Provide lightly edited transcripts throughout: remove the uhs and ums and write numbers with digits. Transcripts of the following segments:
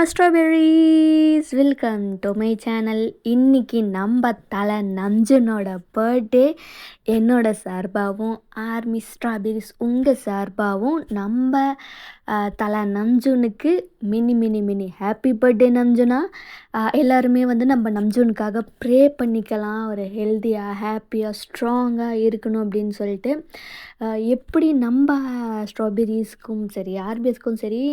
Strawberries welcome to my channel. இன்றைக்கி நம்ம தலை நம்ஜனோட பர்த்டே. என்னோட சார்பாகவும் ஆர்மி ஸ்ட்ராபெர்ரிஸ் உங்கள் சார்பாகவும் நம்ம தலை நம்ஜூனுக்கு mini mini mini happy birthday நம்ஜுனா. எல்லாருமே நம்ம நம்ஜூனுக்காக ப்ரே பண்ணிக்கலாம், ஒரு ஹெல்த்தியாக ஹாப்பியாக ஸ்ட்ராங்காக இருக்கணும் அப்படின்னு சொல்லிட்டு. எப்படி நம்ம ஸ்ட்ராபெர்ரிஸ்க்கும் சரி ஆர்பிஎஸ்க்கும் சரி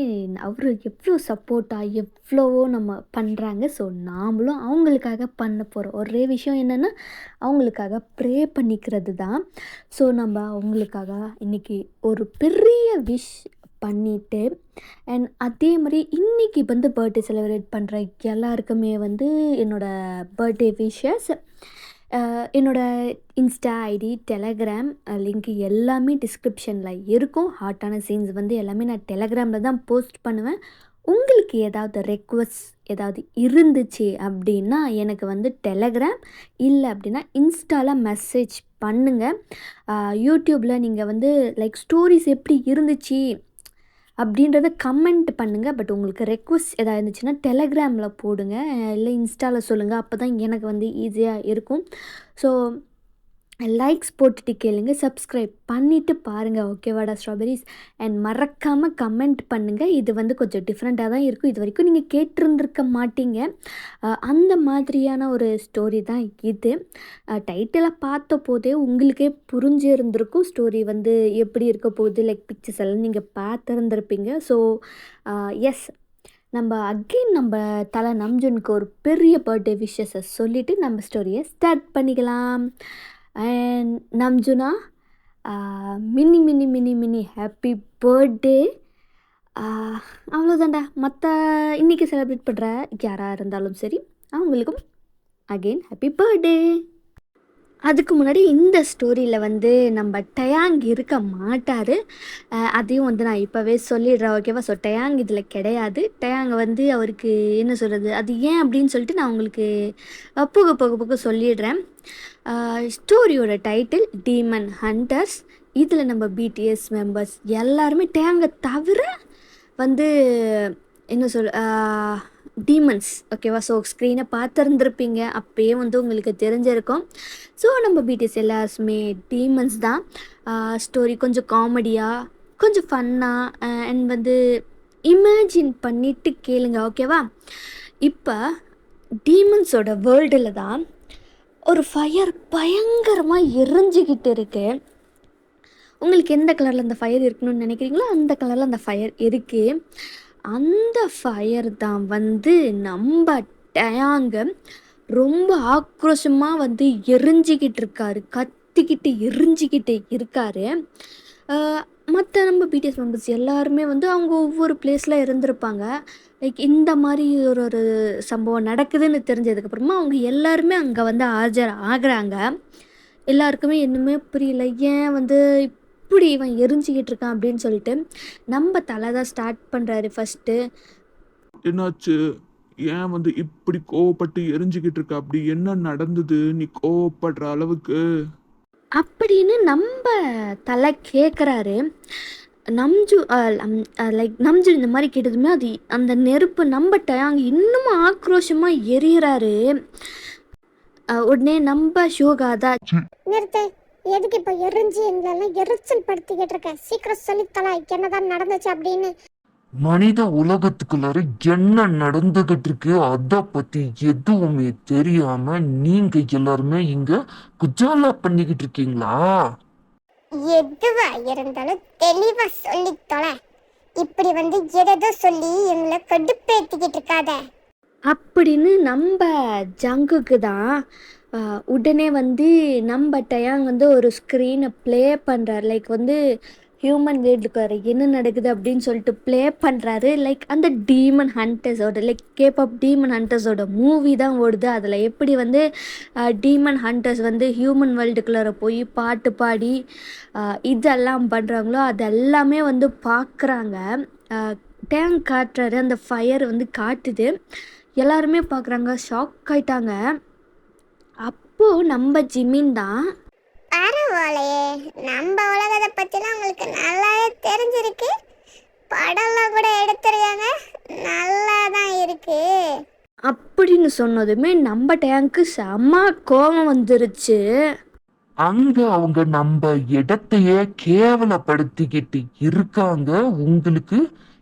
அவர் எவ்வளோ சப்போர்ட்டாக எவ்வளவோ நம்ம பண்ணுறாங்க. ஸோ நாமளும் அவங்களுக்காக பண்ண போகிறோம் ஒரே விஷயம் என்னென்னா அவங்களுக்காக ப்ரே பண்ணிக்கிறது தான். ஸோ நம்ம அவங்களுக்காக இன்றைக்கி ஒரு பெரிய விஷ் பண்ணிவிட்டு அண்ட் அதே மாதிரி இன்றைக்கி பர்த்டே செலிப்ரேட் பண்ணுற எல்லாருக்குமே என்னோடய பர்த்டே விஷஸ். என்னோடய இன்ஸ்டா ஐடி டெலகிராம் லிங்க் எல்லாமே டிஸ்கிரிப்ஷனில் இருக்கும். ஹாட்டான சீன்ஸ் எல்லாமே நான் டெலகிராமில் தான் போஸ்ட் பண்ணுவேன். உங்களுக்கு ஏதாவது ரெக்வஸ்ட் ஏதாவது இருந்துச்சு அப்படின்னா எனக்கு டெலகிராம் இல்லை அப்படின்னா இன்ஸ்டாவில் மெசேஜ் பண்ணுங்கள். யூடியூப்பில் நீங்கள் லைக் ஸ்டோரிஸ் எப்படி இருந்துச்சு அப்படின்றத கமெண்ட் பண்ணுங்கள். பட் உங்களுக்கு ரெக்வஸ்ட் எதாவது இருந்துச்சுன்னா டெலகிராமில் போடுங்க, இல்லை இன்ஸ்டாவில் சொல்லுங்கள். அப்போ தான் எனக்கு ஈஸியாக இருக்கும். ஸோ லைக்ஸ் போட்டுட்டு கேளுங்க, சப்ஸ்கிரைப் பண்ணிவிட்டு பாருங்கள். ஓகேவாடா ஸ்ட்ராபெர்ரிஸ்? அண்ட் மறக்காமல் கமெண்ட் பண்ணுங்கள். இது கொஞ்சம் டிஃப்ரெண்ட்டாக தான் இருக்கும். இது வரைக்கும் நீங்கள் கேட்டிருந்துருக்க மாட்டீங்க. அந்த மாதிரியான ஒரு ஸ்டோரி தான் இது. டைட்டிலை பார்த்த போதே உங்களுக்கே புரிஞ்சிருந்திருக்கும் ஸ்டோரி எப்படி இருக்க போகுது. லைக் பிக்சர்ஸ் எல்லாம் நீங்கள் பார்த்துருந்துருப்பீங்க. ஸோ எஸ், நம்ம தலை நம்ஜூனுக்கு ஒரு பெரிய பர்த்டே விஷஸை சொல்லிவிட்டு நம்ம ஸ்டோரியை ஸ்டார்ட் பண்ணிக்கலாம். அண்ட் நம்ஜுனா, mini mini mini mini happy birthday. அவ்வளோதான்டா. மற்ற இன்றைக்கி செலிப்ரேட் பண்ணுற யாராக இருந்தாலும் சரி அவங்களுக்கும் அகெயின் ஹாப்பி பர்த்டே. அதுக்கு முன்னாடி இந்த ஸ்டோரியில் நம்ம டயாங் இருக்க மாட்டார். அதையும் நான் இப்போவே சொல்லிடுறேன், ஓகேவா? ஸோ டயாங் இதில் கிடையாது. டயாங் அவருக்கு என்ன சொல்கிறது, அது ஏன் அப்படின்னு சொல்லிட்டு நான் உங்களுக்கு போக போக போக சொல்லிடுறேன். ஸ்டோரியோட டைட்டில் டீமன் ஹண்டர்ஸ். இதில் நம்ம பிடிஎஸ் மெம்பர்ஸ் எல்லாருமே டயாங்கை தவிர என்ன டீமன்ஸ், ஓகேவா? ஸோ ஸ்க்ரீனை பார்த்துருந்துருப்பீங்க, அப்போயே உங்களுக்கு தெரிஞ்சிருக்கும். ஸோ நம்ம பிடிஎஸ் எல்லாருமே டீமன்ஸ் தான். ஸ்டோரி கொஞ்சம் காமெடியாக கொஞ்சம் ஃபன்னாக அண்ட் இமேஜின் பண்ணிவிட்டு கேளுங்க, ஓகேவா? இப்போ டீமன்ஸோட வேர்ல்டில் தான் ஒரு ஃபயர் பயங்கரமாக எரிஞ்சிக்கிட்டு இருக்கு. உங்களுக்கு எந்த கலரில் அந்த ஃபயர் இருக்கணும்னு நினைக்கிறீங்களோ அந்த கலரில் அந்த ஃபயர் இருக்குது. அந்த ஃபயர் தான் நம்ம டயாங்க ரொம்ப ஆக்ரோஷமாக எரிஞ்சிக்கிட்டு இருக்காரு, கத்திக்கிட்டு எரிஞ்சிக்கிட்டு இருக்காரு. மற்ற நம்ம பிடிஎஸ் மெம்பர்ஸ் எல்லாருமே அவங்க ஒவ்வொரு பிளேஸில் இருந்திருப்பாங்க. லைக் இந்த மாதிரி ஒரு சம்பவம் நடக்குதுன்னு தெரிஞ்சதுக்கப்புறமா அவங்க எல்லாருமே அங்கே ஆஜர் ஆகுறாங்க. எல்லாருக்குமே இன்னுமே புரியல, ஏன் இப்படி இவன் எரிஞ்சிக்கிட்டு இருக்கான் அப்படின்னு சொல்லிட்டு. நம்ம தலை தான் ஸ்டார்ட் பண்ணுறாரு ஃபஸ்ட்டு. என்னாச்சு, ஏன் இப்படி கோவப்பட்டு எரிஞ்சுக்கிட்டு இருக்க, அப்படி என்ன நடந்தது நீ கோவப்படுற அளவுக்கு அப்படின்னு நம்ம தலை கேட்குறாரு. நம்ஜு இந்த மாதிரி கேட்டதுமே அது அந்த நெருப்பு நம்ம டயாங் இன்னும் ஆக்ரோஷமாக எரியிறாரு. உடனே நம்ம ஷோகாதா, நிறுத்து, எதுக்கு இப்போ எரிஞ்சு எங்களெல்லாம் எரிச்சல் படுத்திக்கிட்டு இருக்க? சீக்கிரம் சொல்லித்தலா என்னதான் நடந்துச்சு அப்படின்னு. மனித உலகத்துக்குள்ளார என்ன நடந்துகிட்டு இருக்கு அத பத்தி எதுவுமே தெரியாம நீங்க எல்லாருமே இங்க குஜாலா பண்ணிக்கிட்டு இருக்கீங்களா? எதுவா இருந்தாலும் தெளிவா சொல்லி தொலை. இப்படி எதோ சொல்லி எங்களை கடுப்பேத்திக்கிட்டு இருக்காத அப்படின்னு நம்ம ஜங்குக்கு தான் உடனே நம்ம டயாங் ஒரு ஸ்க்ரீனை ப்ளே பண்ணுறாரு. லைக் ஹியூமன் வேர்ல்டுக்கு என்ன நடக்குது அப்படின்னு சொல்லிட்டு ப்ளே பண்ணுறாரு. லைக் அந்த டீமன் ஹண்டர்ஸோட லைக் கேபாப் டீமன் ஹண்டர்ஸோட மூவி தான் ஓடுது. அதில் எப்படி டீமன் ஹண்டர்ஸ் ஹியூமன் வேர்ல்டுக்குள்ளே போய் பாட்டு பாடி இதெல்லாம் பண்ணுறாங்களோ அதெல்லாமே பார்க்குறாங்க. டேங்க் காட்டுறாரு, அந்த ஃபயர் காட்டுது. எல்லாருமே பார்க்குறாங்க, ஷாக் ஆயிட்டாங்க. அப்போது நம்ம ஜிமின் தான், பரவாயில்லையே, நம்ம உலகத்தை பற்றிலாம் உங்களுக்கு நல்லாவே தெரிஞ்சிருக்கு. படம்லாம் கூட எடுத்துருக்காங்க, நல்லா தான் இருக்கு. அப்படின்னு சொன்னதுமே நம்ம டேங்க்கு செம்ம கோபம் வந்துருச்சு. அங்க அவங்க நம்ம இடத்தையே கேவலப்படுத்திக்கிட்டு இருக்காங்க. உங்களுக்கு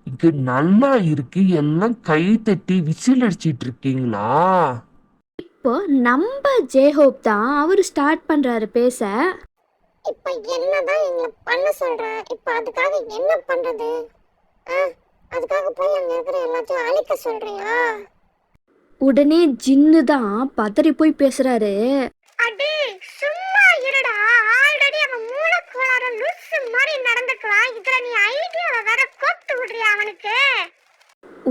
இங்க நல்லா இருக்கு, எல்லாம் கை தட்டி விசில் அடிச்சிட்டு இருக்கீங்களா? இப்போ நம்ம ஜேஹோப் தான் அவர் ஸ்டார்ட் பண்றாரு பேச. இப்போ என்னதான் எங்களை பண்ண சொல்ற? இப்போ அதுக்காக என்ன பண்றது? அதுக்காக போய் அங்க இருக்கிற எல்லாத்தையும் அழிக்க சொல்றியா? உடனே ஜின்னு தான் பதறி போய் பேசுறாரு. அடி சும்மா இருடா. ஆல்ரெடி அவன் மூளைக்கோளாறு லூசு மாதிரி நடந்துக்கலாம். இதுல நீ ஐடியாவை வேற கோத்து விடுறியா அவனுக்கு?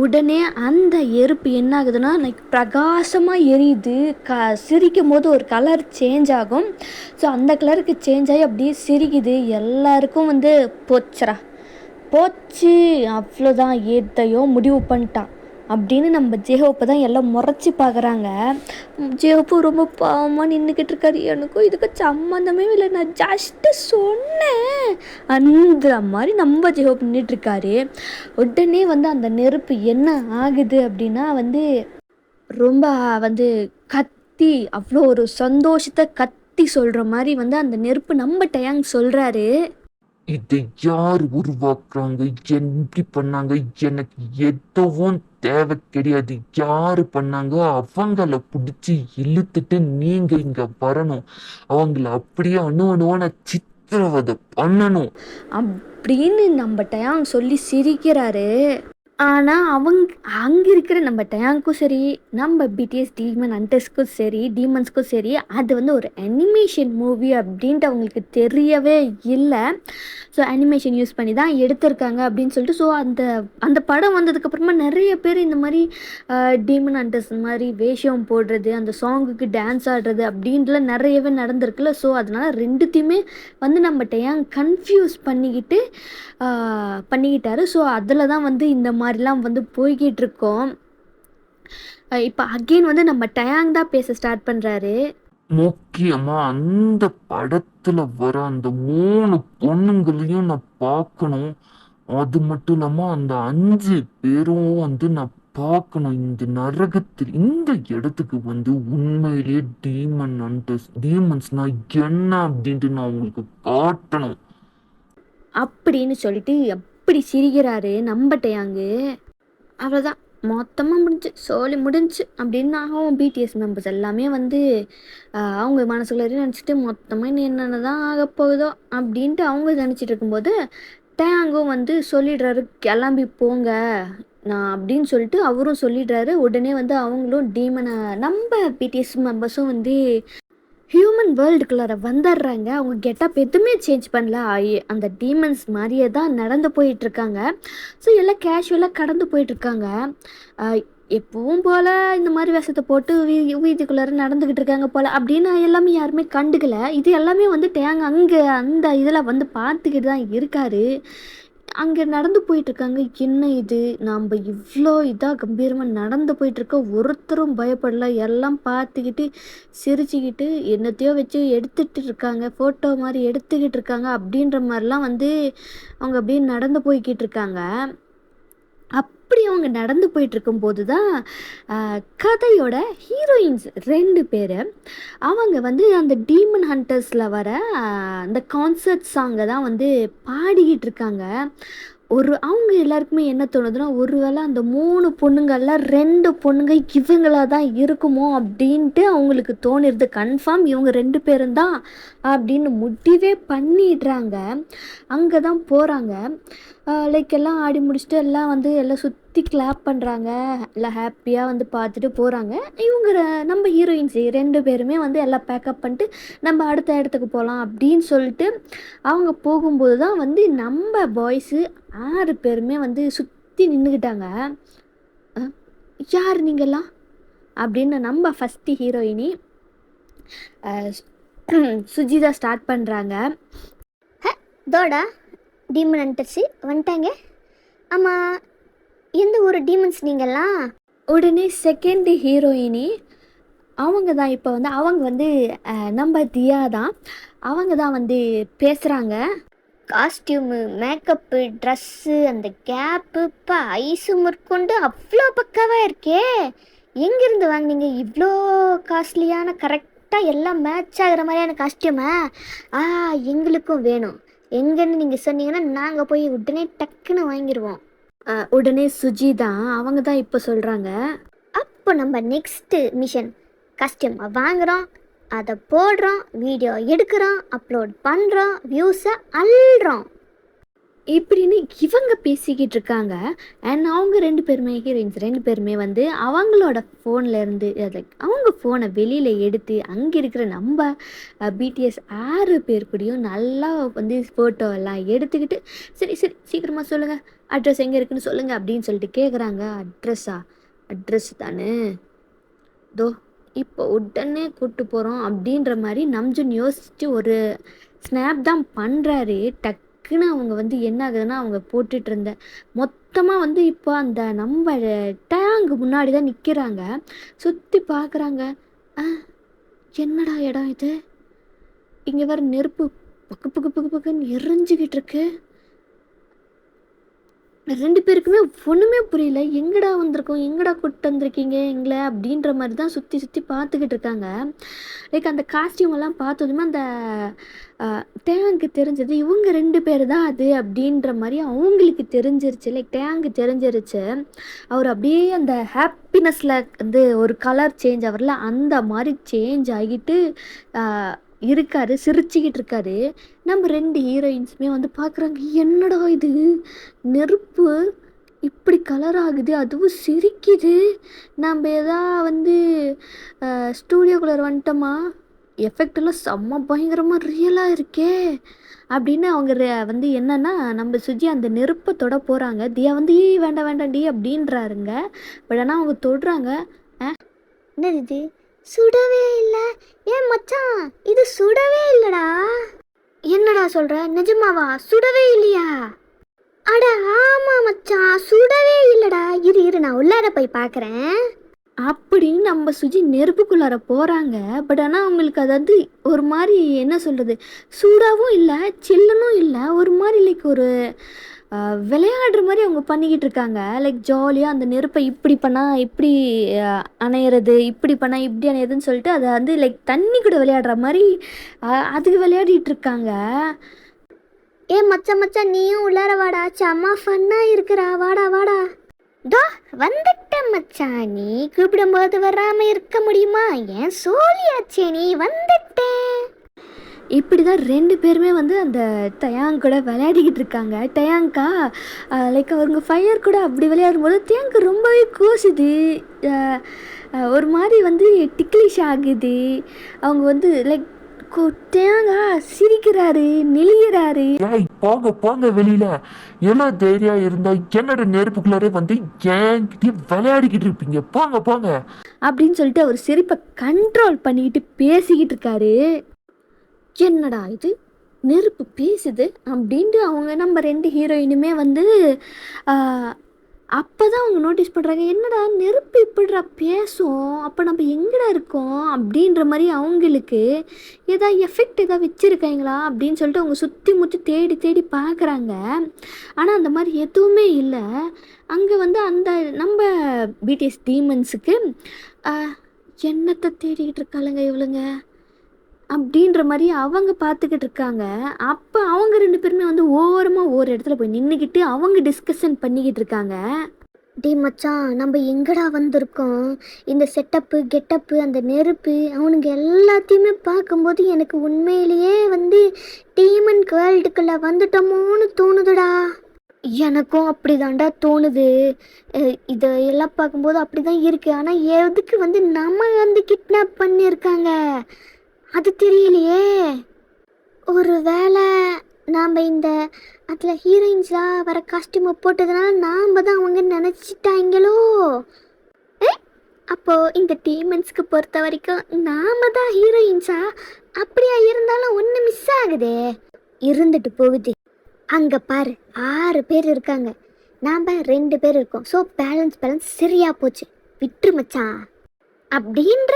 உடனே அந்த எருப்பு என்ன ஆகுதுன்னா பிரகாசமாக எரியுது. சிரிக்கும் போது ஒரு கலர் சேஞ்ச் ஆகும். ஸோ அந்த கலருக்கு சேஞ்ச் ஆகி அப்படியே சிரிக்குது. எல்லாருக்கும் போச்சு அவ்வளோதான், எதையோ முடிவு பண்ணிட்டான் அப்படின்னு நம்ம ஜேஹோப்பை தான் எல்லாம் முறைச்சி பார்க்குறாங்க. ஜேஹோப்பு ரொம்ப பாவமாக நின்றுக்கிட்டு இருக்காரு. எனக்கும் இதுக்கு சம்மந்தமே இல்லை, நான் ஜஸ்ட்டு சொன்னேன் அந்த மாதிரி நம்ம ஜேஹோப் நின்றுட்டுருக்காரு. உடனே அந்த நெருப்பு என்ன ஆகுது அப்படின்னா ரொம்ப கத்தி அவ்வளோ ஒரு சந்தோஷத்தை கத்தி சொல்கிற மாதிரி அந்த நெருப்பு நம்ம டயாங் சொல்கிறாரு. இதை யார் உருவாக்குறாங்க, எப்படி பண்ணாங்க, எனக்கு எதுவும் தேவை கிடையாது. யாரு பண்ணாங்க அவங்கள பிடிச்சி இழுத்துட்டு நீங்க இங்க வரணும். அவங்கள அப்படியே அணுவணுவான சித்திரவதை பண்ணணும் அப்படின்னு நம்ம டயாங் சொல்லி சிரிக்கிறாரு. ஆனால் அங்கே இருக்கிற நம்ம டயாங்க்கும் சரி, நம்ம பிடிஎஸ் டீமன் ஹண்டர்ஸ்க்கும் சரி, டீமன்ஸ்க்கும் சரி, அது ஒரு அனிமேஷன் மூவி அப்படின்ட்டு அவங்களுக்கு தெரியவே இல்லை. ஸோ அனிமேஷன் யூஸ் பண்ணி தான் எடுத்திருக்காங்க அப்படின்னு சொல்லிட்டு, ஸோ அந்த படம் வந்ததுக்கப்புறமா நிறைய பேர் இந்த மாதிரி டீமன் ஹண்டர்ஸ் மாதிரி வேஷம் போடுறது, அந்த சாங்குக்கு டான்ஸ் ஆடுறது அப்படின்ட்டுலாம் நிறையவே நடந்திருக்குல்ல. ஸோ அதனால் ரெண்டுத்தையுமே நம்ம டயாங் கன்ஃபியூஸ் பண்ணிக்கிட்டாரு. ஸோ அதில் தான் இந்த மாதிரிலாம் போய்கிட்டு இருக்கோம். இப்போ அகெயின் நம்ம டயாங் தான் பேச ஸ்டார்ட் பண்ணுறாரு. முக்கியமா அந்த படத்துல வர அந்த 3 பொண்ணுங்களையும் நான் பார்க்கணும். அது மட்டும் இல்லாம அந்த 5 பேரும் நான் பார்க்கணும். இந்த நரகத்தில் இந்த இடத்துக்கு உண்மையிலேயே டீமன்ஸ்னா என்ன அப்படின்ட்டு நான் உங்களுக்கு காட்டணும் அப்படின்னு சொல்லிட்டு அப்படி சிரிக்கிறாரு நம்ம டயாங்கு. அவ்வளோதான், மொத்தமாக முடிஞ்சு அப்படின்னு ஆகும். பிடிஎஸ் மெம்பர்ஸ் எல்லாமே அவங்க மனசுக்குள்ளே நினச்சிட்டு மொத்தமாக இன்னும் என்னென்ன தான் ஆக போகுதோ அப்படின்ட்டு அவங்க நினச்சிட்டு இருக்கும்போது டயாங்கும் சொல்லிடுறாரு, கிளம்பி போங்க நான் அப்படின்னு சொல்லிட்டு அவரும் சொல்லிடுறாரு. உடனே அவங்களும் டீமனை நம்ம பிடிஎஸ் மெம்பர்ஸும் ஹியூமன் வேர்ல்டுக்குள்ளார வந்துடுறாங்க. அவங்க கெட்டப் எதுவுமே சேஞ்ச் பண்ணல, அந்த டீமன்ஸ் மாதிரியே தான் நடந்து போயிட்டுருக்காங்க. ஸோ எல்லாம் கேஷுவலாக கடந்து போயிட்டுருக்காங்க. எப்பவும் போல் இந்த மாதிரி வேஷத்தை போட்டு வீதிக்குள்ளார நடந்துக்கிட்டு இருக்காங்க போல் அப்படின்னு எல்லாமே யாருமே கண்டுக்கலை. இது எல்லாமே டேங்க அங்கே அந்த இதில் பார்த்துக்கிட்டு தான் இருக்காரு. அங்கே நடந்து போயிட்டுருக்காங்க. என்ன இது, நாம் இவ்வளோ இதாக கம்பீரமாக நடந்து போயிட்டுருக்க, ஒருத்தரும் பயப்படல, எல்லாம் பார்த்துக்கிட்டு சிரிச்சுக்கிட்டு என்னத்தையோ வச்சு எடுத்துகிட்டு இருக்காங்க, ஃபோட்டோ மாதிரி எடுத்துக்கிட்டு இருக்காங்க அப்படின்ற மாதிரிலாம் அவங்க அப்படியே நடந்து போய்கிட்டு இருக்காங்க. அப்படி அவங்க நடந்து போயிட்டுருக்கும்போது தான் கதையோட ஹீரோயின்ஸ் 2 பேர் அவங்க அந்த டீமன் ஹண்டர்ஸில் வர அந்த கான்சர்ட் சாங்கை தான் பாடிக்கிட்டு இருக்காங்க. அவங்க எல்லாருக்குமே என்ன தோணுதுன்னா, ஒருவேளை அந்த 3 பொண்ணுங்களில் 2 பொண்ணுங்க இவங்களா தான் இருக்குமோ அப்படின்ட்டு அவங்களுக்கு தோணிடுது. கன்ஃபார்ம் இவங்க 2 பேரும் தான் அப்படின்னு முடிவே பண்ணிடுறாங்க. அங்கே தான் போகிறாங்க. லைக் எல்லாம் ஆடி முடிச்சுட்டு எல்லாம் எல்லாம் சுற்றி கிளாப் பண்ணுறாங்க, எல்லாம் ஹாப்பியாக பார்த்துட்டு போகிறாங்க. இவங்க நம்ம ஹீரோயின்ஸ் 2 பேருமே எல்லாம் பேக்கப் பண்ணிட்டு நம்ம அடுத்த இடத்துக்கு போகலாம் அப்படின்னு சொல்லிட்டு அவங்க போகும்போது தான் நம்ம பாய்ஸு 6 பேருமே சுற்றி நின்றுக்கிட்டாங்க. யார் நீங்கள்லாம் அப்படின்னு நம்ம ஃபஸ்ட்டு ஹீரோயினி சுஜிதா ஸ்டார்ட் பண்ணுறாங்க. தோடா டீமன் ஹண்டர்ஸு வந்துட்டாங்க. ஆமாம், எந்த ஒரு டீமன்ஸ் நீங்கள்லாம்? உடனே செகண்ட் ஹீரோயினி அவங்க தான் இப்போ அவங்க நம்ம தியா தான். அவங்க தான் பேசுகிறாங்க. காஸ்டியூமு, மேக்கப்பு, ட்ரெஸ்ஸு, அந்த கேப்பு, இப்போ ஐஸு முற்கொண்டு அவ்வளோ பக்காவாக இருக்கே. எங்கேருந்து வாங்குனீங்க இவ்வளோ காஸ்ட்லியான கரெக்டாக எல்லாம் மேட்ச் ஆகிற மாதிரியான காஸ்டியூமா? எங்களுக்கும் வேணும். எங்கன்னு நீங்கள் சொன்னீங்கன்னா நாங்கள் போய் உடனே டக்குன்னு வாங்கிடுவோம். உடனே சுஜி தான் அவங்க தான் இப்போ சொல்கிறாங்க. அப்போ நம்ம நெக்ஸ்ட்டு மிஷன் காஸ்டியூம் வாங்குகிறோம், அதை போடுறோம், வீடியோ எடுக்கிறோம், அப்லோட் பண்ணுறோம், வியூஸை அள்ளுறோம் இப்படின்னு இவங்க பேசிக்கிட்டு இருக்காங்க. அண்ட் அவங்க 2 பேருமே ஹீரோயின்ஸ் 2 பேருமே வந்து அவங்களோட ஃபோன்லேருந்து லைக் அவங்க ஃபோனை வெளியில் எடுத்து அங்கே இருக்கிற நம்ம பிடிஎஸ் 6 பேர் கூடயும் நல்லா வந்து ஃபோட்டோ எல்லாம் எடுத்துக்கிட்டு சரி சரி சீக்கிரமாக சொல்லுங்கள், அட்ரஸ் எங்கே இருக்குன்னு சொல்லுங்கள் அப்படின்னு சொல்லிட்டு கேட்குறாங்க. அட்ரஸ் தானே, தோ இப்போ உடனே கூப்பிட்டு போகிறோம் அப்படின்ற மாதிரி நம்ஜுன் யோசிச்சு ஒரு ஸ்னாப் தான் பண்ணுறாரு. டக்குன்னு அவங்க வந்து என்ன ஆகுதுன்னா அவங்க போட்டுட்டு இருந்த மொத்தமாக வந்து இப்போ அந்த நம்ம டேங்கு முன்னாடி தான் நிற்கிறாங்க. சுற்றி பார்க்குறாங்க. என்னடா இடம் இது, இங்கே வர நெருப்பு பக்கு பக்கு பக்கு பக்குன்னு எரிஞ்சுக்கிட்டு இருக்கு. 2 பேருக்குமே ஒன்றுமே புரியல. எங்கடா வந்திருக்கோம், எங்கடா கூப்பிட்டு வந்திருக்கீங்க எங்களை அப்படின்ற மாதிரி தான் சுற்றி பார்த்துக்கிட்டு இருக்காங்க. லைக் அந்த காஸ்டியூம் எல்லாம் பார்த்ததுமே அந்த டேங்க்கு தெரிஞ்சது இவங்க 2 பேர் தான் அது அப்படின்ற மாதிரி அவங்களுக்கு தெரிஞ்சிருச்சு. லைக் டேங்க்கு தெரிஞ்சிருச்சு. அவர் அப்படியே அந்த ஹாப்பினஸில் வந்து ஒரு கலர் சேஞ்ச் ஆகல அந்த மாதிரி சேஞ்ச் ஆகிட்டு இருக்காரு, சிரிச்சுக்கிட்டு இருக்காரு. நம்ம 2 ஹீரோயின்ஸுமே வந்து பார்க்குறாங்க, என்னடா இது நெருப்பு இப்படி கலர் ஆகுது, அதுவும் சிரிக்குது, நம்ம எதா வந்து ஸ்டூடியோக்குள்ளே வந்துட்டோமா, எஃபெக்டெல்லாம் செம்ம பயங்கரமாக ரியலாக இருக்கே அப்படின்னு அவங்க வந்து என்னன்னா நம்ம சுஜி அந்த நெருப்பை தொட போகிறாங்க. தியா வந்து வேண்டாம் வேண்டாண்டி அப்படின்றாருங்க. பட் ஆனால் அவங்க தொடுறாங்க. என்னது இது சுடவே இல்லை? ஏன் மச்சான் இது சுடவே இல்லைடா? என்னடா சொல்கிற, நிஜமாவா சுடவே இல்லையா? அட ஆமாம் மச்சான் சுடவே இல்லைடா, இரு நான் உள்ளார போய் பார்க்குறேன் அப்படின்னு நம்ம சுஜி நெருப்புக்குள்ளார போகிறாங்க. பட் ஆனால் அவங்களுக்கு அது வந்து ஒரு மாதிரி என்ன சொல்கிறது, சூடாகவும் இல்லை சில்லுன்னும் இல்லை, ஒரு மாதிரி லைக் ஒரு விளையாடுற மாதிரி அவங்க பண்ணிக்கிட்டு இருக்காங்க. லைக் ஜாலியாக அந்த நெருப்பை இப்படி பண்ணால் இப்படி அணையிறது, இப்படி பண்ணால் இப்படி அணையிறதுன்னு சொல்லிட்டு அதை வந்து லைக் தண்ணி கூட விளையாடுற மாதிரி அதுக்கு விளையாடிட்டு இருக்காங்க. மச்சான் நீயும் உள்ளார வாடா, செம்ம ஃபன்னாக இருக்கிறா, வாடா தோ வந்துட்டேன் மச்சான். நீ கூப்பிடும்போது வராமல் இருக்க முடியுமா? ஏன் சோழியாச்சே, நீ வந்துட்டேன். இப்படி தான் 2 பேருமே வந்து அந்த டயாங் கூட விளையாடிக்கிட்டு இருக்காங்க. டயாங்கா லைக் அவங்க ஃபயர் கூட அப்படி விளையாடும்போது டயாங்கு ரொம்பவே கூசுது, ஒரு மாதிரி வந்து டிக்லிஷ் ஆகுது. அவங்க வந்து லைக் டயாங்கா சிரிக்கிறாரு, நெளிகிறாரு. போங்க வெளியில, எல்லாம் தைரியம் இருந்தா என்னோட நெருப்புக்குள்ளாரே வந்து என்கிட்ட விளையாடிக்கிட்டு இருப்பீங்க, போங்க அப்படின்னு சொல்லிட்டு அவர் சிரிப்பை கண்ட்ரோல் பண்ணிக்கிட்டு பேசிக்கிட்டு இருக்காரு. என்னடா இது நெருப்பு பேசுது அப்படின்ட்டு அவங்க நம்ம 2 ஹீரோயினுமே வந்து அப்போ தான் அவங்க நோட்டீஸ் பண்ணுறாங்க, என்னடா நெருப்பு இப்படிடா பேசும், அப்போ நம்ம எங்கடா இருக்கோம் அப்படின்ற மாதிரி அவங்களுக்கு ஏதாவது எஃபெக்ட் ஏதாவது வச்சுருக்காங்களா அப்படின்னு சொல்லிட்டு அவங்க சுற்றி முற்றி தேடி பார்க்குறாங்க. ஆனால் அந்த மாதிரி எதுவுமே இல்லை. அங்கே வந்து அந்த நம்ம பிடிஎஸ் டீமன்ஸுக்கு என்னத்தை தேடிக்கிட்டு இருக்காளுங்க இவளுங்க அப்படின்ற மாதிரி அவங்க பார்த்துக்கிட்டு இருக்காங்க. அப்போ அவங்க 2 பேருமே வந்து ஓரமாக ஒரு இடத்துல போய் நின்றுக்கிட்டு அவங்க டிஸ்கஷன் பண்ணிக்கிட்டு இருக்காங்க. டே மச்சான் நம்ம எங்கடா வந்திருக்கோம்? இந்த செட்டப்பு கெட்டப்பு அந்த நெருப்பு அவனுங்க எல்லாத்தையுமே பார்க்கும்போது எனக்கு உண்மையிலேயே வந்து டீமன் வேர்ல்டுக்குள்ளே வந்துட்டோமோன்னு தோணுதுடா. எனக்கும் அப்படி தாண்டா தோணுது. இதெல்லாம் பார்க்கும்போது அப்படி தான் இருக்குது. ஆனால் எதுக்கு வந்து நம்ம வந்து கிட்னாப் பண்ணியிருக்காங்க அது தெரியலையே. ஒரு வேளை நாம் இந்த அதில் ஹீரோயின்ஸாக வர காஸ்டியூமை போட்டதுனால நாம் தான் அவங்க நினச்சிட்டாங்களோ? அப்போது இந்த டீமன்ஸ்க்கு பொறுத்த வரைக்கும் நாம் தான் ஹீரோயின்ஸா? அப்படியா இருந்தாலும் ஒன்று மிஸ் ஆகுதே. இருந்துட்டு போகுது. அங்கே பாரு 6 பேர் இருக்காங்க, நாம் 2 பேர் இருக்கோம். ஸோ பேலன்ஸ் சரியாக போச்சு, விட்டுரு மச்சான் அப்படின்ற.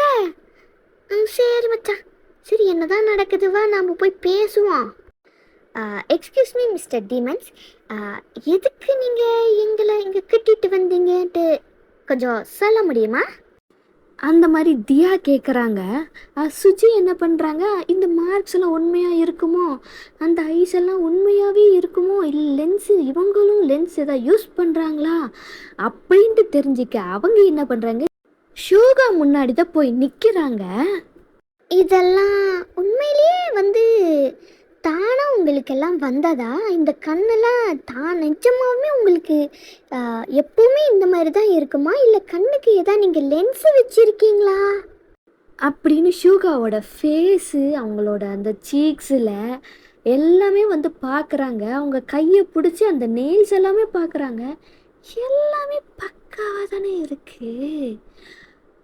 சரி மச்சான், சரி என்னதான் நடக்குது, வா நாம் போய் பேசுவோம். எக்ஸ்கியூஸ் மீ மிஸ்டர் டீமன்ஸ், எதுக்கு நீங்கள் எங்களை இங்கே கூட்டிகிட்டு வந்தீங்கன்ட்டு கொஞ்சம் சொல்ல முடியுமா? அந்த மாதிரி தியா கேட்குறாங்க. சுஜி என்ன பண்ணுறாங்க, இந்த மார்க்ஸ் எல்லாம் உண்மையாக இருக்குமோ, அந்த ஐஸ் எல்லாம் உண்மையாகவே இருக்குமோ, இல்லை லென்ஸு இவங்களும் லென்ஸ் எதாவது யூஸ் பண்ணுறாங்களா அப்படின்ட்டு தெரிஞ்சுக்க அவங்க என்ன பண்ணுறாங்க, ஷோகா முன்னாடி தான் போய் நிற்கிறாங்க. இதெல்லாம் உண்மையிலேயே வந்து தானா உங்களுக்கெல்லாம் வந்ததா? இந்த கண்ணெல்லாம் நிஜமாவே உங்களுக்கு எப்பவுமே இந்த மாதிரி தான் இருக்குமா, இல்லை கண்ணுக்கு ஏதாவது நீங்கள் லென்ஸு வச்சுருக்கீங்களா அப்படின்னு ஷூகாவோட ஃபேஸு, அவங்களோட அந்த சீக்ஸில் எல்லாமே வந்து பார்க்குறாங்க. அவங்க கையை பிடிச்சி அந்த நெயில்ஸ் எல்லாமே பார்க்குறாங்க. எல்லாமே பக்காவாக தானே இருக்குது.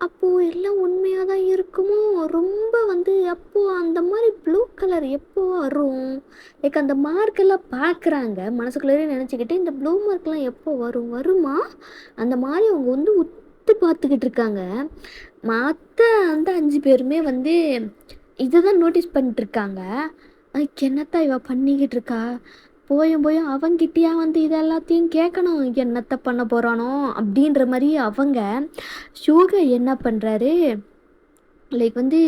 அப்போது எல்லாம் உண்மையாக தான் இருக்குமோ, ரொம்ப வந்து அப்போது அந்த மாதிரி ப்ளூ கலர் எப்போ வரும், லைக் அந்த மார்க்கெல்லாம் பார்க்குறாங்க. மனசுக்குள்ளேயே நினச்சிக்கிட்டு இந்த ப்ளூ மார்க்லாம் எப்போ வருமா அந்த மாதிரி அவங்க வந்து உத்து பார்த்துக்கிட்டு இருக்காங்க. மற்ற அந்த 5 பேருமே வந்து இதை தான் நோட்டீஸ் பண்ணிட்டுருக்காங்க. என்னத்தான் இவ பண்ணிக்கிட்டு இருக்கா, போயும் அவங்கிட்டயா வந்து இது எல்லாத்தையும் கேட்கணும், என்னத்தை பண்ண போகிறானோ அப்படின்ற மாதிரி அவங்க. ஷூகா என்ன பண்ணுறாரு, லைக் வந்து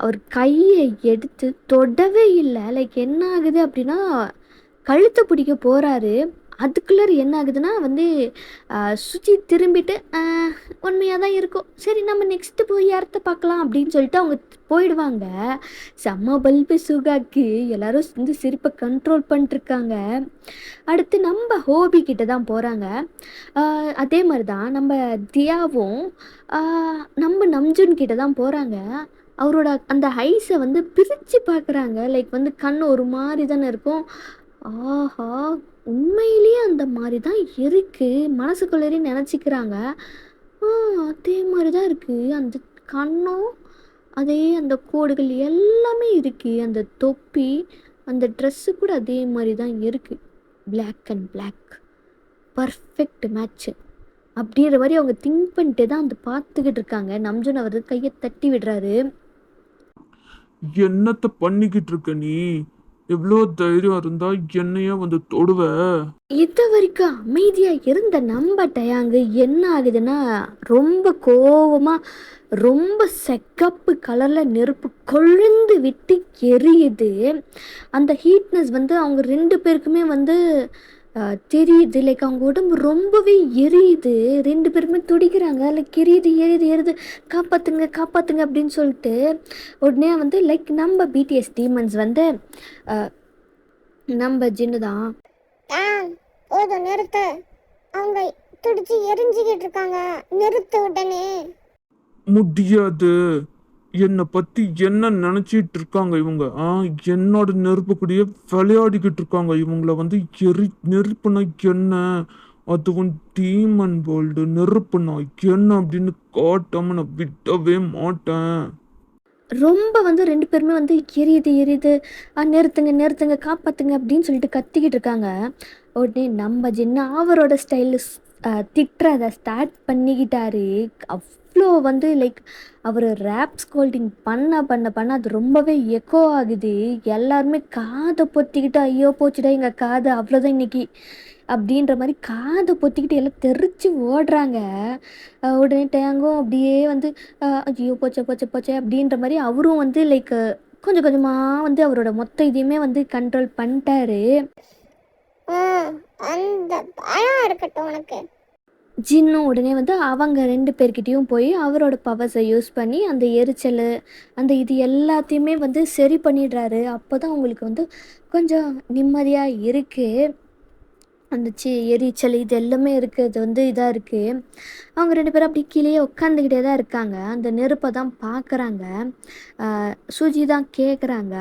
அவர் கையை எடுத்து தொடவே இல்லை. லைக் என்ன ஆகுது அப்படின்னா, கழுத்தை பிடிக்க போகிறாரு. அதுக்குள்ளே என்ன ஆகுதுன்னா வந்து சுஜி திரும்பிட்டு உண்மையாக தான் இருக்கும், சரி நம்ம நெக்ஸ்ட்டு போய் இடத்த பார்க்கலாம் அப்படின்னு சொல்லிட்டு அவங்க போயிடுவாங்க. செம்ம பல்பு சுகாக்கு. எல்லாரும் வந்து சிரிப்பை கண்ட்ரோல் பண்ணிட்டுருக்காங்க. அடுத்து நம்ம ஹோபி கிட்ட தான் போகிறாங்க. அதே மாதிரி தான் நம்ம தியாவும் நம்ம நம்ஜுன் கிட்ட தான் போகிறாங்க. அவரோட அந்த ஐஸை வந்து பிரித்து பார்க்குறாங்க. லைக் வந்து கண் ஒரு மாதிரி தானே இருக்கும். ஆஹா, உண்மையிலேயே அந்த மாதிரி தான் இருக்குது மனசுக்குள்ளேயே நினச்சிக்கிறாங்க. அதே மாதிரி தான் இருக்குது அந்த கண்ணும், அதே அந்த கோடுகள் எல்லாமே இருக்குது. அந்த தொப்பி, அந்த ட்ரெஸ்ஸு கூட அதே மாதிரி தான் இருக்குது. Black and black perfect match அப்படின்ற மாதிரி அவங்க திங்க் பண்ணிட்டு தான் அந்த பார்த்துக்கிட்டு இருக்காங்க. நம்ஜுன் அவர் கையை தட்டி விடுறாரு. என்னத்த பண்ணிக்கிட்டு இருக்க நீ? எவ்வளோ தைரியம் இருந்தா என்னைய வந்து தொடுவ? இது வரைக்கும் அமைதியாக இருந்த நம்ம டயாங்கு என்ன ஆகுதுன்னா, ரொம்ப கோவமாக ரொம்ப செக்கப்பு கலரில் நெருப்பு கொழுந்து விட்டு எரியுது. அந்த ஹீட்னஸ் வந்து அவங்க 2 பேருக்குமே வந்து தெரியுது. லைக் அவங்க உடம்பு ரொம்பவே எரியுது. 2 பேருமே துடிக்கிறாங்க. லைக் எரியுது, காப்பாற்றுங்க அப்படின்னு சொல்லிட்டு. உடனே வந்து லைக் நம்ம பிடிஎஸ் டீமன்ஸ் வந்து நம்ம ஜின்னு தான், போதும் நிறுத்து, அவங்க துடிச்சு எரிஞ்சுக்கிட்டு இருக்காங்க, நிறுத்து உடனே. முடியாது. என்னை பத்தி என்ன நினைச்சிட்டு இருக்காங்க இவங்க? என்னோட நெருப்பு கூடயே விளையாடிக்கிட்டு இருக்காங்க. இவங்கள வந்து நெருப்புனா என்ன, அதுவும் டீமன் வேர்ல்டு நெருப்புனா என்ன அப்படின்னு காட்டாம நான் விடவே மாட்டேன். ரொம்ப வந்து 2 பேருமே வந்து எரியுது, நிறுத்துங்க காப்பாற்றுங்க அப்படின்னு சொல்லிட்டு கத்திக்கிட்டு இருக்காங்க. உடனே நம்ம ஜின்னு அவரோட ஸ்டைலில் திட்டுறதை ஸ்டார்ட் பண்ணிக்கிட்டாரு. அவ்வளோ வந்து லைக் அவர் ரேப் ஸ்கோல்டிங் பண்ண அது ரொம்பவே எக்கோ ஆகுது. எல்லாருமே காதை பொத்திக்கிட்டு, ஐயோ போச்சுடா எங்கள் காது அவ்வளோதான் இன்னைக்கு அப்படின்ற மாதிரி காதை பொத்திக்கிட்டு எல்லாம் தெரிச்சு ஓடுறாங்க. உடனே டேங்கும் அப்படியே வந்து ஐயோ போச்சே அப்படின்ற மாதிரி அவரும் வந்து லைக் கொஞ்சம் கொஞ்சமாக வந்து அவரோட மொத்த இதையுமே வந்து கண்ட்ரோல் பண்ணிட்டாரு. அந்த பயம் இருக்கட்டும் உனக்கு. ஜின்னும் உடனே வந்து அவங்க 2 பேர்கிட்டையும் போய் அவரோட பவர்ஸை யூஸ் பண்ணி அந்த எரிச்சல், அந்த இது எல்லாத்தையுமே வந்து சரி பண்ணிடுறாரு. அப்போ தான் அவங்களுக்கு வந்து கொஞ்சம் நிம்மதியாக இருக்குது. அந்த எரிச்சல் இது எல்லாமே இருக்குது, அது வந்து இதாக இருக்குது. அவங்க 2 பேரும் அப்படி கீழே உட்காந்துக்கிட்டே தான் இருக்காங்க. அந்த நெருப்பை தான் பார்க்குறாங்க. சுஜி தான் கேட்குறாங்க,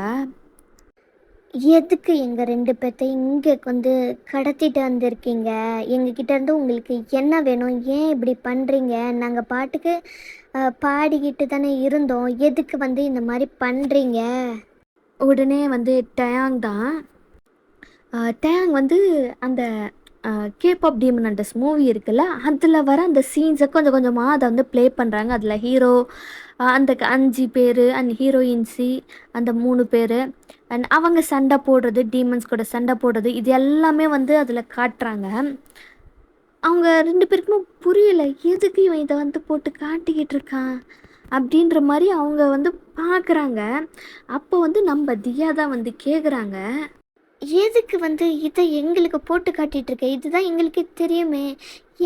எதுக்கு எங்கள் 2 பேர்த்த இங்கே வந்து கடத்திட்டு வந்திருக்கீங்க? எங்ககிட்ட இருந்து உங்களுக்கு என்ன வேணும்? ஏன் இப்படி பண்ணுறீங்க? நாங்கள் பாட்டுக்கு பாடிக்கிட்டு தானே இருந்தோம், எதுக்கு வந்து இந்த மாதிரி பண்ணுறீங்க? உடனே வந்து டயாங் வந்து அந்த கேபாப் டீமன் ஹண்டர்ஸ் மூவி இருக்குல்ல, அதில் வர அந்த சீன்ஸை கொஞ்சம் கொஞ்சமாக அதை வந்து ப்ளே பண்ணுறாங்க. அதில் ஹீரோ, அந்த 5 பேர் அண்ட் ஹீரோயின்ஸி அந்த 3 பேர் அண்ட் அவங்க சண்டை போடுறது, டீமன்ஸ் கூட சண்டை போடுறது, இது எல்லாமே வந்து அதில் காட்டுறாங்க. அவங்க 2 பேருக்குமே புரியல. எதுக்கு இவன் இத வந்து போட்டு காட்டிக்கிட்டு இருக்கான்? அப்படின்ற மாரி அவங்க வந்து பார்க்குறாங்க. அப்போ வந்து நம்ம தியா தான் வந்து கேட்குறாங்க. எதுக்கு வந்து இதை எங்களுக்கு போட்டு காட்டிட்டு இருக்க? இதுதான் எங்களுக்கு தெரியுமே.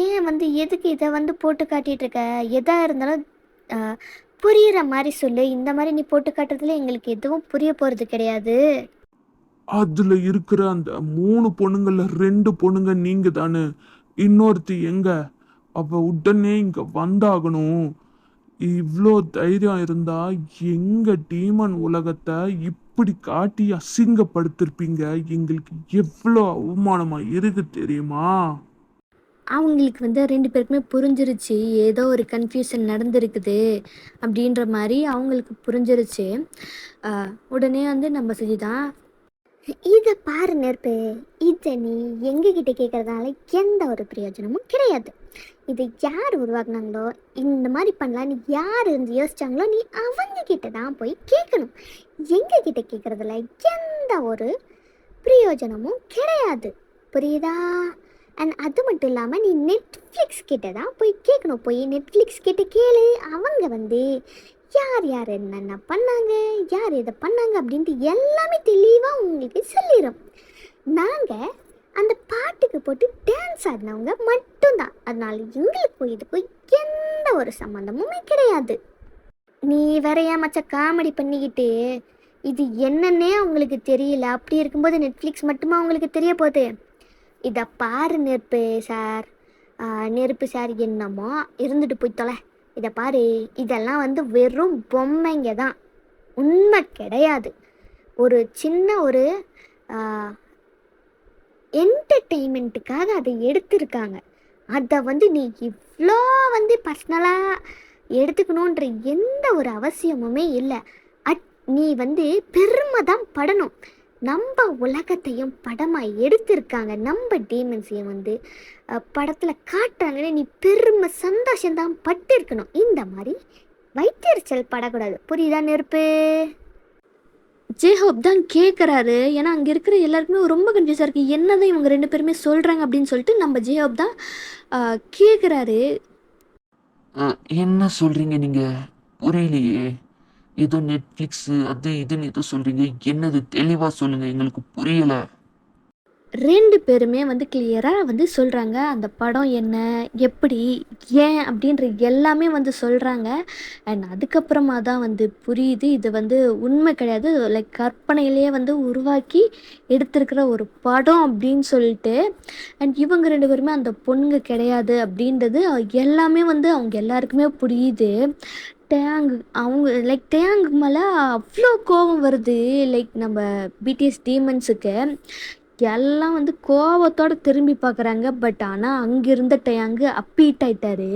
ஏன் வந்து எதுக்கு இதை வந்து போட்டு காட்டிட்டு இருக்க? எதா இருந்தாலும் புரியிற மாதிரி சொல்லு. இந்த மாதிரி நீ போட்டு காட்டுறதுல எங்களுக்கு எதுவும் புரிய போகிறது கிடையாது. அதுல இருக்கிற அந்த 3 பொண்ணுங்கள்ல 2 பொண்ணுங்க நீங்க தானே. இன்னொருத்தி எங்க? அவ உடனே இங்க வந்தாகணும். இவ்வளோ தைரியம் இருந்தா எங்க டீமன் உலகத்தை இப்படி காட்டி அசிங்கப்படுத்திருப்பீங்க. எங்களுக்கு எவ்வளோ அவமானமா இருக்கு தெரியுமா? அவங்களுக்கு வந்து 2 பேருக்குமே புரிஞ்சிருச்சு. ஏதோ ஒரு கன்ஃப்யூஷன் நடந்திருக்குது அப்படின்ற மாரி அவங்களுக்கு புரிஞ்சிருச்சு. உடனே வந்து நம்ம தான் இதை பாரு நெருப்பு, இதை நீ எங்ககிட்ட கேட்கறதுனால எந்த ஒரு பிரயோஜனமும் கிடையாது. இதை யார் உருவாக்குனாங்களோ, இந்த மாதிரி பண்ணலான்னு யார் இருந்து யோசிச்சாங்களோ, நீ அவங்க கிட்ட தான் போய் கேட்கணும். எங்ககிட்ட கேட்கறதுல எந்த ஒரு பிரயோஜனமும் கிடையாது. புரியுதா? அண்ட் அது மட்டும் இல்லாமல் நீ நெட்ஃப்ளிக்ஸ் கிட்ட தான் போய் கேட்கணும். போய் நெட்ஃப்ளிக்ஸ் கிட்ட கேளு. அவங்க வந்து யார் யார் என்னென்ன பண்ணாங்க, யார் எதை பண்ணாங்க அப்படின்ட்டு எல்லாமே தெளிவாக உங்களுக்கு சொல்லிடும். நாங்கள் அந்த பாட்டுக்கு போட்டு டான்ஸ் ஆடினவங்க மட்டும்தான். அதனால எங்களுக்கும் இதுக்கும் எந்த ஒரு சம்மந்தமுமே கிடையாது. நீ வேற ஏன் மச்ச காமெடி பண்ணிக்கிட்டு இது என்னன்னே அவங்களுக்கு தெரியல. அப்படி இருக்கும்போது நெட்ஃப்ளிக்ஸ் மட்டுமா அவங்களுக்கு தெரிய போகுது? இதை பாரு நெருப்பு சார், நெருப்பு சார் என்னமோ இருந்துட்டு போய் தொலை. இதை பாரு, இதெல்லாம் வந்து வெறும் பொம்மைங்க தான், உண்மை கிடையாது. ஒரு சின்ன ஒரு என்டர்டெயின்மெண்ட்டுக்காக அதை எடுத்திருக்காங்க. அதை வந்து நீ இவ்வளோ வந்து பர்சனலாக எடுத்துக்கணுன்ற எந்த ஒரு அவசியமுமே இல்லை. நீ வந்து பெருமை தான் படணும். நம்ம உலகத்தையும் படமாக எடுத்திருக்காங்க, நம்ம டீமன்ஸையும் வந்து படத்தில் காட்டுறாங்கன்னு நீ பெருமை சந்தோஷம்தான் பட்டிருக்கணும். இந்த மாதிரி வைத்தறிச்சல் படக்கூடாது. புரியுதா நெருப்பு? ஜேஹோப் தான் கேட்குறாரு. ஏன்னா அங்கே இருக்கிற எல்லாருக்குமே ரொம்ப கன்ஃபியூஸாக இருக்குது. என்னதான் இவங்க 2 பேருமே சொல்கிறாங்க அப்படின்னு சொல்லிட்டு நம்ம ஜேஹோப் தான் கேட்குறாரு. என்ன சொல்றீங்க நீங்க? புரியலையே. ஏதோ நெட்ஃப்ளிக்ஸ் அது இதுன்னு ஏதோ சொல்றீங்க. என்னது தெளிவா சொல்லுங்க, எங்களுக்கு புரியல. 2 பேருமே வந்து கிளியராக வந்து சொல்கிறாங்க. அந்த படம் என்ன, எப்படி, ஏன் அப்படின்ற எல்லாமே வந்து சொல்கிறாங்க. அண்ட் அதுக்கப்புறமா தான் வந்து புரியுது இது வந்து உண்மை கிடையாது, லைக் கற்பனையிலேயே வந்து உருவாக்கி எடுத்திருக்கிற ஒரு படம் அப்படின்னு சொல்லிட்டு. அண்ட் இவங்க 2 பேருமே அந்த பொண்ணுங்க கிடையாது அப்படின்றது எல்லாமே வந்து அவங்க எல்லாருக்குமே புரியுது. அவங்க லைக் டேங்குக்கு மேலே அவ்வளோ கோபம் வருது. லைக் நம்ம பிடிஎஸ் டீமன்ஸுக்கு எல்லாம் வந்து கோவத்தோட திரும்பி பார்க்குறாங்க. பட் ஆனால் அங்கே இருந்த டேங்கு அப்பீட் ஆயிட்டாரு.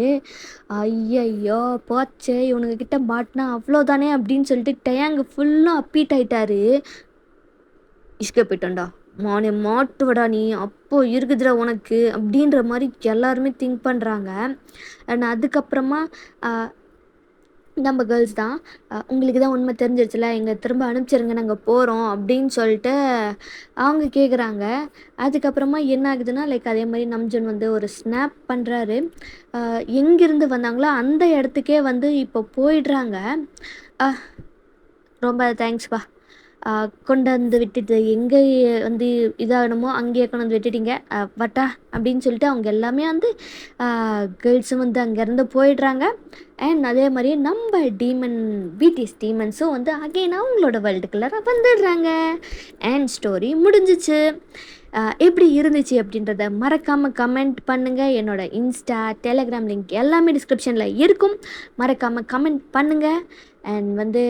ஐயையோ போச்சே, இவனுங்க கிட்ட மாட்டினா அவ்வளோதானே அப்படின்னு சொல்லிட்டு டேங்கு ஃபுல்லாக அப்பீட் ஆயிட்டாரு. இஷ்க போயிட்டோண்டா, மானே மாட்டுவடா நீ, அப்போ இருக்குதுடா உனக்கு அப்படின்ற மாதிரி எல்லாருமே திங்க் பண்ணுறாங்க. அண்ட் அதுக்கப்புறமா நம்ம கேர்ள்ஸ் தான் உங்களுக்கு தான் உண்மை தெரிஞ்சிருச்சுல, எங்களை திரும்ப அனுப்பிச்சிருங்க, நாங்கள் போகிறோம் அப்படின்னு சொல்லிட்டு அவங்க கேட்குறாங்க. அதுக்கப்புறமா என்ன ஆகுதுன்னா, லைக் அதே மாதிரி நம்ஜன் வந்து ஒரு ஸ்னாப் பண்ணுறாரு. எங்கேருந்து வந்தாங்களோ அந்த இடத்துக்கே வந்து இப்போ போயிடுறாங்க. ரொம்ப தேங்க்ஸ்ப்பா, கொண்டு வந்து விட்டுட்டு எங்கே வந்து இதாகணுமோ அங்கேயே கொண்டு வந்து விட்டுட்டீங்க, வட்டா அப்படின்னு சொல்லிட்டு அவங்க எல்லாமே வந்து கேர்ள்ஸும் வந்து அங்கேருந்து போயிடுறாங்க. அண்ட் அதே மாதிரி நம்ம பிடிஎஸ் டீமன்ஸும் வந்து அகைன் அவங்களோட வேர்ல்டுக்குள்ளார வந்துடுறாங்க. அண்ட் ஸ்டோரி முடிஞ்சிச்சு. எப்படி இருந்துச்சு அப்படின்றத மறக்காமல் கமெண்ட் பண்ணுங்கள். என்னோட இன்ஸ்டா, டெலகிராம் லிங்க் எல்லாமே டிஸ்கிரிப்ஷனில் இருக்கும். மறக்காமல் கமெண்ட் பண்ணுங்கள். அண்ட் வந்து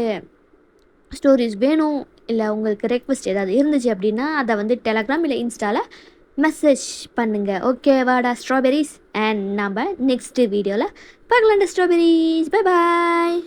ஸ்டோரிஸ் வேணும் இல்லை உங்களுக்கு ரெக்வெஸ்ட் ஏதாவது இருந்துச்சு அப்படின்னா அதை வந்து டெலகிராம் இல்லை இன்ஸ்டாவில் மெசேஜ் பண்ணுங்கள். ஓகே வாடா ஸ்ட்ராபெரிஸ். அண்ட் நம்ம நெக்ஸ்ட் வீடியோவில் பார்க்கலாம்டா ஸ்ட்ராபெரிஸ். Bye bye.